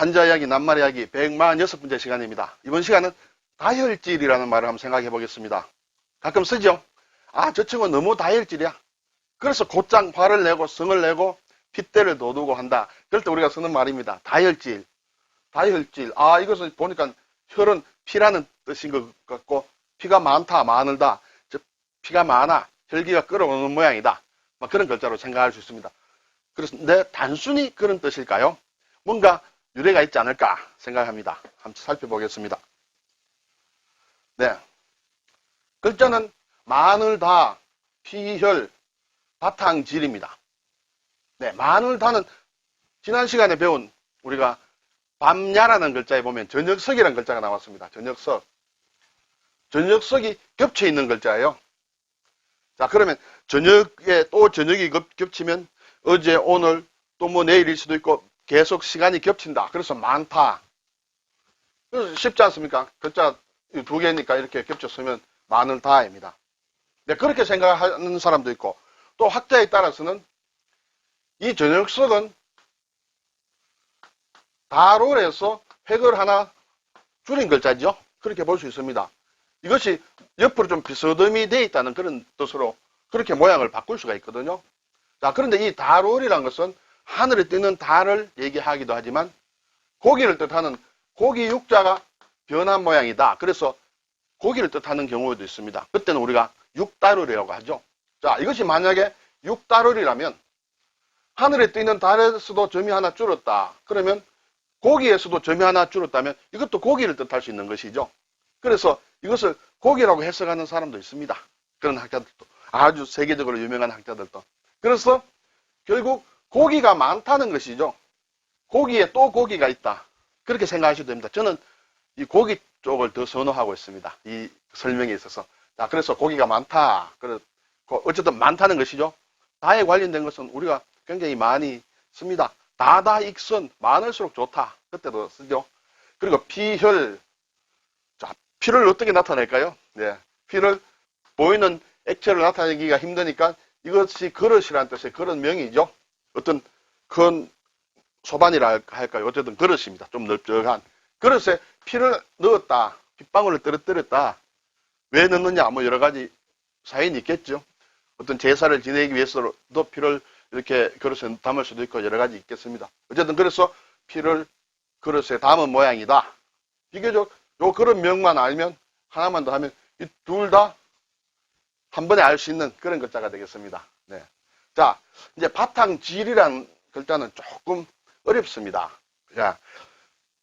한자 이야기, 낱말 이야기 146번째 시간입니다. 이번 시간은 다혈질이라는 말을 한번 생각해 보겠습니다. 가끔 쓰죠? 아, 저 친구는 너무 다혈질이야. 그래서 곧장 화를 내고 성을 내고 핏대를 돋우고 한다. 그럴 때 우리가 쓰는 말입니다. 다혈질. 다혈질. 아, 이것은 보니까 혈은 피라는 뜻인 것 같고 피가 많다, 많을다. 즉, 피가 많아. 혈기가 끓어오는 모양이다. 그런 글자로 생각할 수 있습니다. 그래서 단순히 그런 뜻일까요? 뭔가 유래가 있지 않을까 생각합니다. 한번 살펴보겠습니다. 네. 글자는 마늘다, 피혈, 바탕질입니다. 네, 마늘다는 지난 시간에 배운 우리가 밤야라는 글자에 보면 저녁석이라는 글자가 나왔습니다. 저녁석. 저녁석이 겹쳐 있는 글자예요. 자, 그러면 저녁에 또 저녁이 겹치면 어제, 오늘, 또 뭐 내일일 수도 있고 계속 시간이 겹친다. 그래서 많다. 그래서 쉽지 않습니까? 글자 두 개니까 이렇게 겹쳐 쓰면 많을다입니다. 네, 그렇게 생각하는 사람도 있고 또 학자에 따라서는 이 저녁석은 다롤에서 획을 하나 줄인 글자죠. 그렇게 볼 수 있습니다. 이것이 옆으로 좀 비스듬히 되어 있다는 그런 뜻으로 그렇게 모양을 바꿀 수가 있거든요. 자, 그런데 이 다롤이라는 것은 하늘에 뜨는 달을 얘기하기도 하지만 고기를 뜻하는 고기 육자가 변한 모양이다. 그래서 고기를 뜻하는 경우도 있습니다. 그때는 우리가 육다롤이라고 하죠. 자, 이것이 만약에 육다롤이라면 하늘에 뜨는 달에서도 점이 하나 줄었다. 그러면 고기에서도 점이 하나 줄었다면 이것도 고기를 뜻할 수 있는 것이죠. 그래서 이것을 고기라고 해석하는 사람도 있습니다. 그런 학자들도. 아주 세계적으로 유명한 학자들도. 그래서 결국 고기가 많다는 것이죠. 고기에 또 고기가 있다. 그렇게 생각하셔도 됩니다. 저는 이 고기 쪽을 더 선호하고 있습니다. 이 설명에 있어서. 자, 그래서 고기가 많다. 어쨌든 많다는 것이죠. 다에 관련된 것은 우리가 굉장히 많이 씁니다. 다다 익선, 많을수록 좋다. 그때도 쓰죠. 그리고 피혈. 자, 피를 어떻게 나타낼까요? 네. 피를 보이는 액체를 나타내기가 힘드니까 이것이 그릇이라는 뜻의 그릇 명이죠. 어떤 큰 소반이라 할까요? 어쨌든 그릇입니다. 좀 넓적한. 그릇에 피를 넣었다. 핏방울을 떨어뜨렸다. 왜 넣느냐? 뭐 여러 가지 사연이 있겠죠. 어떤 제사를 지내기 위해서도 피를 이렇게 그릇에 담을 수도 있고 여러 가지 있겠습니다. 어쨌든 그래서 피를 그릇에 담은 모양이다. 비교적 요 그릇 명만 알면 하나만 더 하면 이 둘 다 한 번에 알 수 있는 그런 글자가 되겠습니다. 네. 자, 이제 바탕질이라는 글자는 조금 어렵습니다. 자,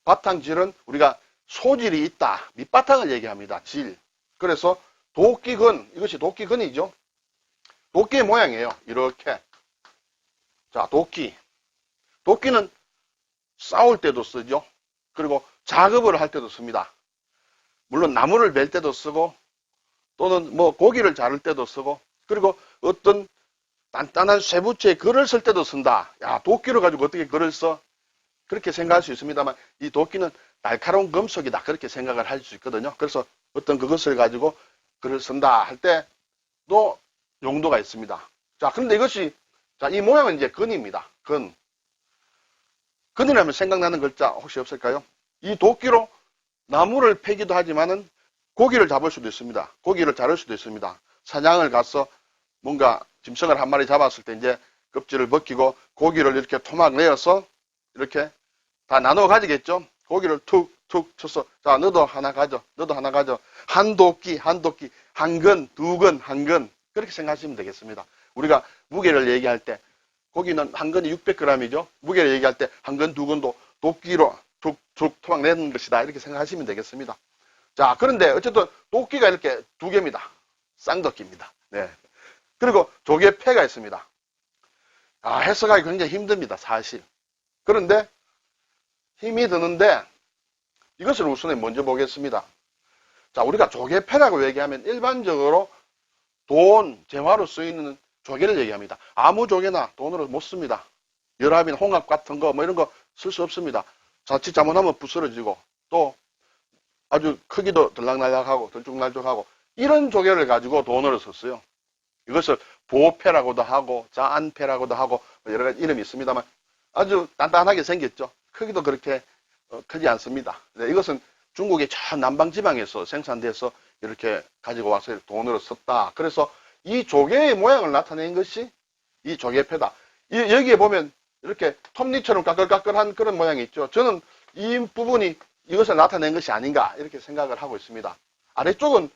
바탕질은 우리가 소질이 있다. 밑바탕을 얘기합니다. 질. 그래서 도끼근, 이것이 도끼근이죠. 도끼의 모양이에요. 이렇게. 자, 도끼. 도끼는 싸울 때도 쓰죠. 그리고 작업을 할 때도 씁니다. 물론 나무를 벨 때도 쓰고 또는 뭐 고기를 자를 때도 쓰고 그리고 어떤 단단한 쇠붙이에 글을 쓸 때도 쓴다. 야, 도끼를 가지고 어떻게 글을 써? 그렇게 생각할 수 있습니다만 이 도끼는 날카로운 금속이다. 그렇게 생각을 할 수 있거든요. 그래서 어떤 그것을 가지고 글을 쓴다 할 때도 용도가 있습니다. 자, 그런데 이것이 자, 이 모양은 이제 근입니다. 근. 근이라면 생각나는 글자 혹시 없을까요? 이 도끼로 나무를 패기도 하지만은 고기를 잡을 수도 있습니다. 고기를 자를 수도 있습니다. 사냥을 가서 뭔가 짐승을 한 마리 잡았을 때 이제 껍질을 벗기고 고기를 이렇게 토막 내어서 이렇게 다 나눠 가지겠죠. 고기를 툭툭 쳐서 자, 너도 하나 가져. 너도 하나 가져. 한 도끼, 한 도끼, 한 근, 두 근, 한 근. 그렇게 생각하시면 되겠습니다. 우리가 무게를 얘기할 때 고기는 한 근이 600g이죠. 무게를 얘기할 때 한 근, 두 근도 도끼로 툭툭 토막 내는 것이다. 이렇게 생각하시면 되겠습니다. 자, 그런데 어쨌든 도끼가 이렇게 두 개입니다. 쌍도끼입니다. 네. 그리고 조개패가 있습니다. 아, 해석하기 굉장히 힘듭니다. 사실. 그런데 힘이 드는데 이것을 우선에 먼저 보겠습니다. 자, 우리가 조개패라고 얘기하면 일반적으로 돈, 재화로 쓰이는 조개를 얘기합니다. 아무 조개나 돈으로 못 씁니다. 열합이나 홍합 같은 거 뭐 이런 거 쓸 수 없습니다. 자칫 잘못하면 부스러지고 또 아주 크기도 들락날락하고 들쭉날쭉하고 이런 조개를 가지고 돈으로 썼어요. 이것을 보패라고도 하고 자안패라고도 하고 여러 가지 이름이 있습니다만 아주 단단하게 생겼죠. 크기도 그렇게 크지 않습니다. 네, 이것은 중국의 저 남방지방에서 생산돼서 이렇게 가지고 와서 돈으로 썼다. 그래서 이 조개의 모양을 나타낸 것이 이 조개패다. 여기에 보면 이렇게 톱니처럼 까끌까끌한 그런 모양이 있죠. 저는 이 부분이 이것을 나타낸 것이 아닌가 이렇게 생각을 하고 있습니다. 아래쪽은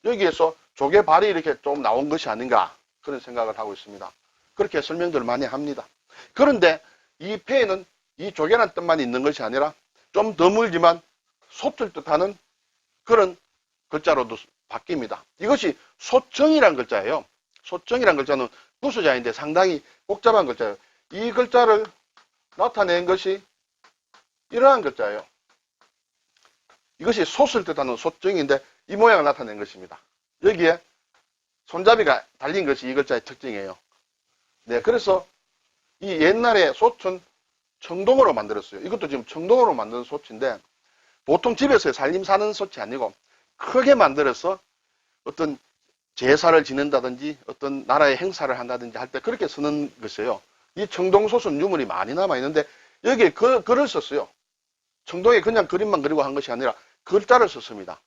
여기에서 조개발이 이렇게 좀 나온 것이 아닌가 그런 생각을 하고 있습니다. 그렇게 설명들을 많이 합니다. 그런데 이 패에는 이 조개란 뜻만 있는 것이 아니라 좀 드물지만 솥을 뜻하는 그런 글자로도 바뀝니다. 이것이 소정이란 글자예요. 소정이란 글자는 부수자인데 상당히 복잡한 글자예요. 이 글자를 나타낸 것이 이러한 글자예요. 이것이 솥을 뜻하는 소정인데 이 모양을 나타낸 것입니다. 여기에 손잡이가 달린 것이 이 글자의 특징이에요. 네, 그래서 이 옛날에 솥은 청동으로 만들었어요. 이것도 지금 청동으로 만든 솥인데 보통 집에서 살림 사는 솥이 아니고 크게 만들어서 어떤 제사를 지낸다든지 어떤 나라의 행사를 한다든지 할 때 그렇게 쓰는 것이에요. 이 청동솥은 유물이 많이 남아있는데 여기에 글을 썼어요. 청동에 그냥 그림만 그리고 한 것이 아니라 글자를 썼습니다.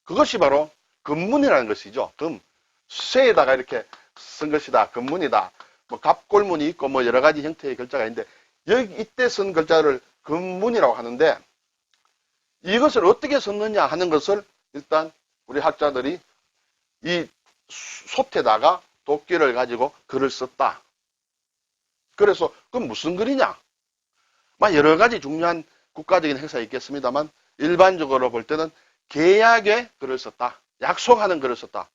그것이 바로 금문이라는 것이죠. 금. 쇠에다가 이렇게 쓴 것이다. 금문이다. 뭐 갑골문이 있고 뭐 여러 가지 형태의 글자가 있는데 여기 이때 쓴 글자를 금문이라고 하는데 이것을 어떻게 썼느냐 하는 것을 일단 우리 학자들이 이 솥에다가 도끼를 가지고 글을 썼다. 그래서 그건 무슨 글이냐? 여러 가지 중요한 국가적인 행사가 있겠습니다만 일반적으로 볼 때는 계약에 글을 썼다. 약속하는 글을 썼다.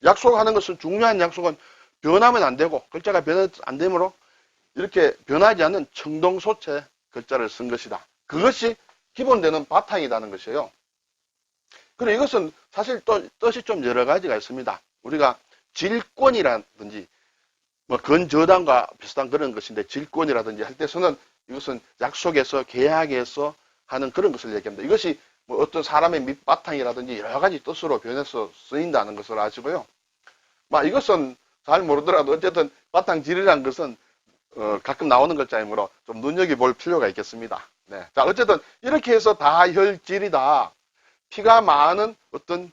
약속하는 것은 중요한 약속은 변하면 안 되고 글자가 변하면 안 되므로 이렇게 변하지 않는 청동솥에 글자를 쓴 것이다. 그것이 기본되는 바탕이라는 것이에요. 그리고 이것은 사실 또 뜻이 좀 여러 가지가 있습니다. 우리가 질권이라든지 뭐 건저당과 비슷한 그런 것인데 질권이라든지 할 때서는 이것은 약속에서 계약에서 하는 그런 것을 얘기합니다. 이것이 뭐 어떤 사람의 밑바탕이라든지 여러 가지 뜻으로 변해서 쓰인다는 것을 아시고요. 이것은 잘 모르더라도 어쨌든 바탕질이라는 것은 가끔 나오는 글자이므로 좀 눈여겨볼 필요가 있겠습니다. 네. 자, 어쨌든 이렇게 해서 다혈질이다. 피가 많은 어떤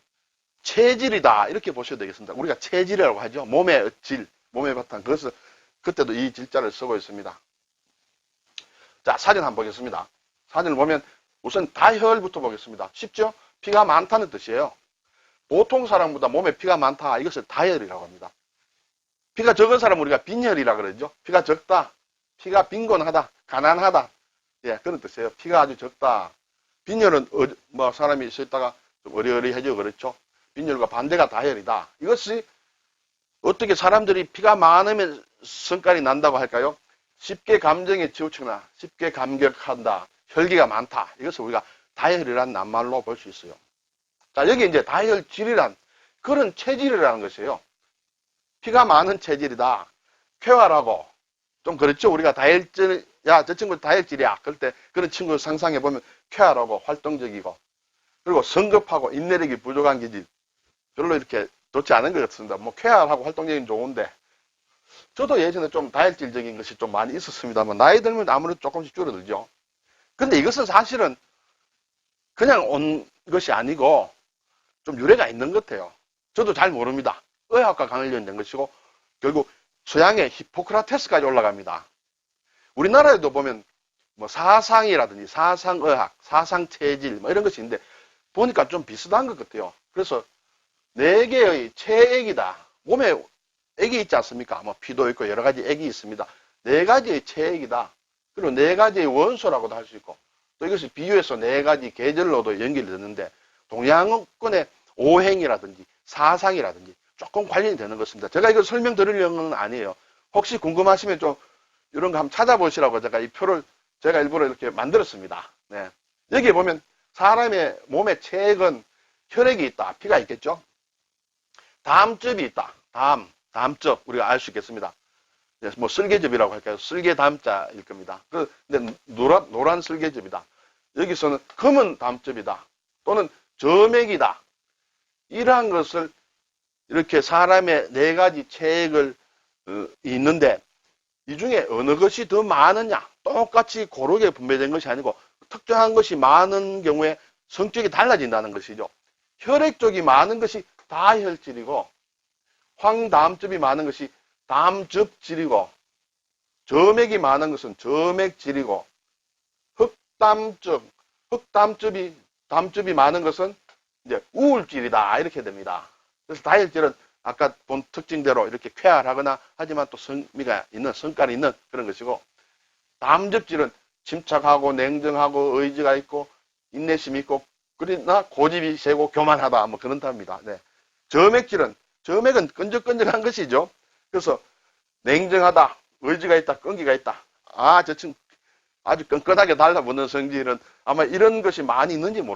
체질이다. 이렇게 보셔야 되겠습니다. 우리가 체질이라고 하죠. 몸의 질, 몸의 바탕. 그래서 그때도 이 질자를 쓰고 있습니다. 자, 사진 한번 보겠습니다. 사진을 보면 우선 다혈부터 보겠습니다. 쉽죠? 피가 많다는 뜻이에요. 보통 사람보다 몸에 피가 많다. 이것을 다혈이라고 합니다. 피가 적은 사람은 우리가 빈혈이라고 그러죠. 피가 적다. 피가 빈곤하다. 가난하다. 예, 그런 뜻이에요. 피가 아주 적다. 빈혈은 사람이 있다가 좀 어리어리해지고 그렇죠. 빈혈과 반대가 다혈이다. 이것이 어떻게 사람들이 피가 많으면 성깔이 난다고 할까요? 쉽게 감정에 치우치거나 쉽게 감격한다. 혈기가 많다. 이것을 우리가 다혈이란 낱말로 볼 수 있어요. 자, 여기 이제 다혈질이란 그런 체질이라는 것이에요. 피가 많은 체질이다. 쾌활하고 좀 그렇죠. 우리가 다혈질, 야, 저 친구 다혈질이야. 그럴 때 그런 친구 상상해 보면 쾌활하고 활동적이고 그리고 성급하고 인내력이 부족한 기질 별로 이렇게 좋지 않은 것 같습니다. 뭐 쾌활하고 활동적인 좋은데 저도 예전에 좀 다혈질적인 것이 좀 많이 있었습니다만 나이 들면 아무래도 조금씩 줄어들죠. 근데 이것은 사실은 그냥 온 것이 아니고 좀 유래가 있는 것 같아요. 저도 잘 모릅니다. 의학과 관련된 것이고 결국 서양의 히포크라테스까지 올라갑니다. 우리나라에도 보면 뭐 사상이라든지 사상의학, 사상체질 뭐 이런 것이 있는데 보니까 좀 비슷한 것 같아요. 그래서 4개의 체액이다. 몸에 액이 있지 않습니까? 뭐 피도 있고 여러 가지 액이 있습니다. 4가지의 체액이다. 그리고 4가지의 원소라고도 할 수 있고 또 이것이 비유해서 4가지 계절로도 연결이 되는데 동양권의 오행이라든지 사상이라든지 조금 관련이 되는 것입니다. 제가 이걸 설명드리려는 건 아니에요. 혹시 궁금하시면 좀 이런 거 한번 찾아보시라고 제가 이 표를 제가 일부러 이렇게 만들었습니다. 네. 여기에 보면 사람의 몸의 체액은 혈액이 있다. 피가 있겠죠? 담즙이 있다. 담즙 우리가 알 수 있겠습니다. 뭐 쓸개즙이라고 할까요? 쓸개담자일 겁니다. 근데 노란 쓸개즙이다. 여기서는 검은 담즙이다. 또는 점액이다. 이러한 것을 이렇게 사람의 4가지 체액을 있는데 이 중에 어느 것이 더 많으냐? 똑같이 고르게 분배된 것이 아니고 특정한 것이 많은 경우에 성격이 달라진다는 것이죠. 혈액 쪽이 많은 것이 다혈질이고 황담즙이 많은 것이 담즙질이고 점액이 많은 것은 점액질이고 담즙이 많은 것은 이제 우울질이다 이렇게 됩니다. 그래서 다혈질은 아까 본 특징대로 이렇게 쾌활하거나 하지만 또 성미가 있는 성깔이 있는 그런 것이고 담즙질은 침착하고 냉정하고 의지가 있고 인내심이 있고 그러나 고집이 세고 교만하다 뭐 그런답니다. 네. 점액은 끈적끈적한 것이죠. 그래서 냉정하다, 의지가 있다, 끈기가 있다. 저 친구 아주 끈끈하게 달라붙는 성질은 아마 이런 것이 많이 있는지 모르겠습니다.